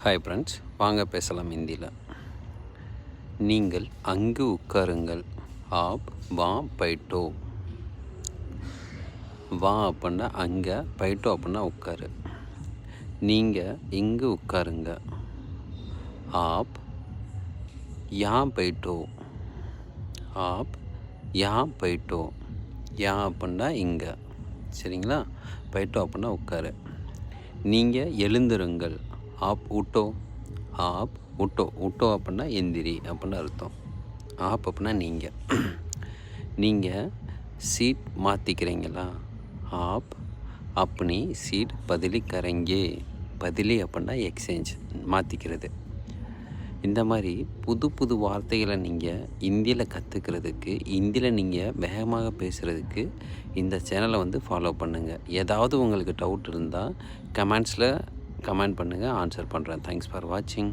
Hi friends, வாங்க பேசலாம் ஹிந்தியில். நீங்கள் அங்கு உட்காருங்கள். ஆப் வா பைட்டோ. வா அப்படின்னா அங்கே, பைட்டோ அப்படின்னா உட்காரு. நீங்கள் இங்கு உட்காருங்க. ஆப் யா பைட்டோ. ஆப் யா பைட்டோ. யா அப்படின்னா இங்கே, சரிங்களா? பைட்டோ அப்படின்னா உட்காரு. நீங்கள் எழுந்திருங்கள். ஆப் உட்டோ. ஆப் உட்டோ. உட்டோ அப்படின்னா எந்திரி அப்படின்னு அர்த்தம். ஆப் அப்படின்னா நீங்கள். நீங்கள் சீட் மாற்றிக்கிறீங்களா? ஆப் அப்பனி சீட் பதிலி கரங்கே. பதிலி அப்படின்னா எக்ஸ்சேஞ்ச், மாற்றிக்கிறது. இந்த மாதிரி புது புது வார்த்தைகளை நீங்கள் இந்தியில் கற்றுக்கிறதுக்கு, இந்தியில் நீங்கள் வேகமாக பேசுகிறதுக்கு இந்த சேனலை ஃபாலோ பண்ணுங்கள். ஏதாவது உங்களுக்கு டவுட் இருந்தால் கமெண்ட்ஸில் கமெண்ட் பண்ணுங்கள், ஆன்சர் பண்ணுறேன். தேங்க்ஸ் ஃபார் வாட்சிங்.